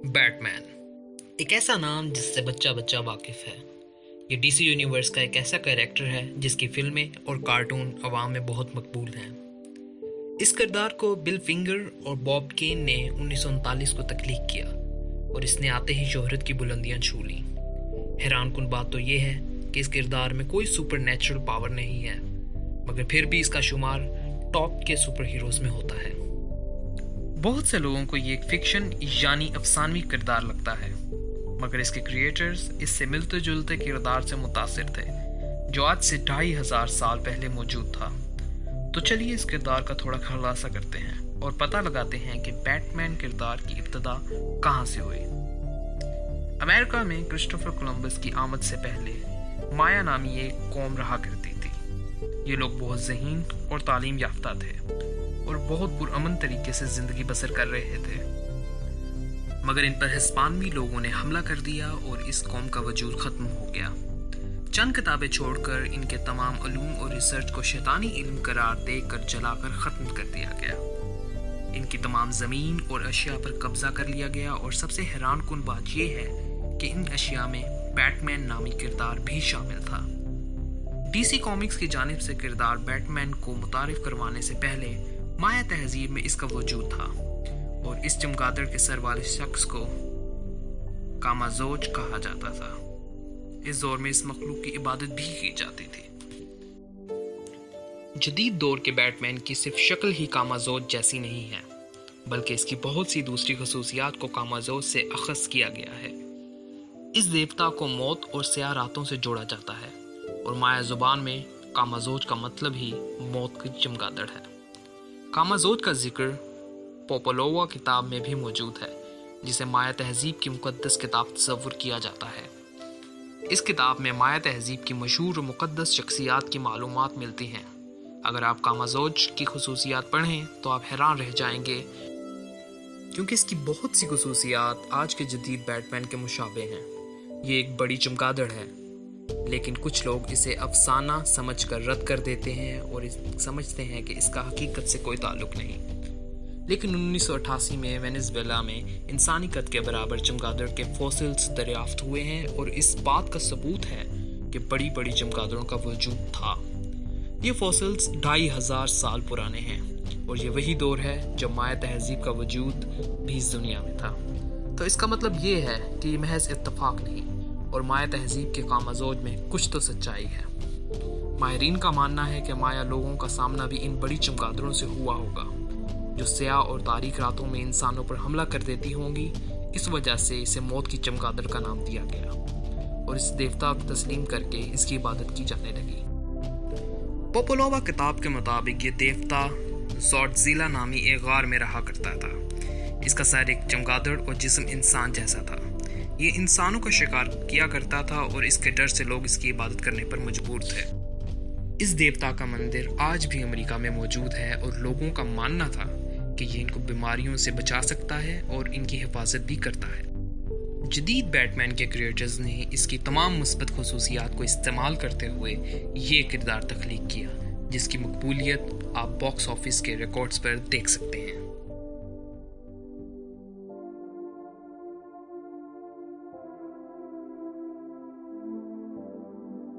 Batman एक ऐसा नाम जिससे बच्चा बच्चा वाकिफ है। ये डीसी यूनिवर्स का एक ऐसा कैरेक्टर है जिसकी फिल्में और कार्टून अवाम में बहुत मकबूल हैं। इस किरदार को बिल फिंगर और बॉब केन ने 1939 को तख्लीक किया और इसने आते ही शोहरत की बुलंदियां छू ली। हैरानकुन बात तो ये है कि इस किरदार में कोई सुपर नेचुरल पावर नहीं है, मगर फिर भी इसका शुमार टॉप के सुपर हीरोज में होता है। बहुत से लोगों को ये एक फिक्शन यानी अफसानवी किरदार लगता है, मगर इसके क्रिएटर्स इससे मिलते जुलते किरदार से मुतासिर थे जो आज से 2500 साल पहले मौजूद था। तो चलिए इस किरदार का थोड़ा खुलासा करते हैं और पता लगाते हैं कि बैटमैन किरदार की इब्तिदा कहाँ से हुई। अमेरिका में क्रिस्टोफर कोलंबस की आमद से पहले माया नामी एक कौम रहा करती थी। ये लोग बहुत ज़हीन और तालीम याफ्ता थे और बहुत पुरअमन तरीके से ज़िंदगी बसर कर रहे थे, मगर इन पर हिस्पानवी लोगों ने हमला कर दिया और इस कौम का वजूद ख़त्म हो गया। चंद किताबें छोड़कर इनके तमाम उलूम और रिसर्च को शैतानी इल्म करार देकर जलाकर ख़त्म कर दिया गया। इनकी तमाम ज़मीन और अशिया पर कब्जा कर लिया गया और सबसे हैरानकुन बात यह है कि इन अशिया में बैटमैन नामी किरदार भी शामिल था। डीसी कॉमिक्स की जानिब से किरदार बैटमैन को मुतारिफ करवाने से पहले माया तहजीब में इसका वजूद था और इस चमगादड़ के सर वाले शख्स को कामाजोज कहा जाता था। इस दौर में इस मखलूक की इबादत भी की जाती थी। जदीद दौर के बैटमैन की सिर्फ शक्ल ही कामाजोज जैसी नहीं है, बल्कि इसकी बहुत सी दूसरी खसूसियात को कामाजोज से अखज़ किया गया है। इस देवता को मौत और स्याह रातों से जोड़ा जाता है और माया जुबान में कामाजोज का मतलब ही मौत की चमगादड़ है। कामाजोज का जिक्र पोपोलोवा किताब में भी मौजूद है, जिसे माया तहजीब की मुक़द्दस किताब तस्वुर किया जाता है। इस किताब में माया तहजीब की मशहूर और मुक़द्दस शख्सियात की मालूमात मिलती हैं। अगर आप कामाजोज की खसूसियात पढ़ें तो आप हैरान रह जाएंगे, क्योंकि इसकी बहुत सी खसूसियात आज के जदीद बैटमैन के मुशाबे हैं। ये एक बड़ी चमगादड़ है, लेकिन कुछ लोग इसे अफसाना समझकर रद्द कर देते हैं और समझते हैं कि इसका हकीकत से कोई ताल्लुक नहीं। लेकिन 1988 में वेनेजुएला में इंसानी कद के बराबर चमगादड़ के फॉसिल्स दरियाफ्त हुए हैं और इस बात का सबूत है कि बड़ी बड़ी चमगादड़ों का वजूद था। ये फॉसिल्स 2500 साल पुराने हैं और ये वही दौर है जब माया तहजीब का वजूद भी इस दुनिया में था। तो इसका मतलब ये है कि ये महज इत्तफाक नहीं और माया तहजीब के कामाजोज में कुछ तो सच्चाई है। माहिरीन का मानना है कि माया लोगों का सामना भी इन बड़ी चमगादड़ों से हुआ होगा, जो स्याह और तारीक रातों में इंसानों पर हमला कर देती होंगी। इस वजह से इसे मौत की चमगादड़ का नाम दिया गया और इस देवता को तस्लीम करके इसकी इबादत की जाने लगी। पोपोलोवा किताब के मुताबिक ये देवता ज़ोडज़िला नामी एक गार में रहा करता था। इसका सर एक चमगादड़ और जिस्म इंसान जैसा था। ये इंसानों का शिकार किया करता था और इसके डर से लोग इसकी इबादत करने पर मजबूर थे। इस देवता का मंदिर आज भी अमेरिका में मौजूद है और लोगों का मानना था कि ये इनको बीमारियों से बचा सकता है और इनकी हिफाजत भी करता है। जदीद बैटमैन के क्रिएटर्स ने इसकी तमाम मुस्बत खसूसियात को इस्तेमाल करते हुए ये किरदार तख्लीक किया, जिसकी मकबूलियत आप बॉक्स ऑफिस के रिकॉर्ड्स पर देख सकते हैं।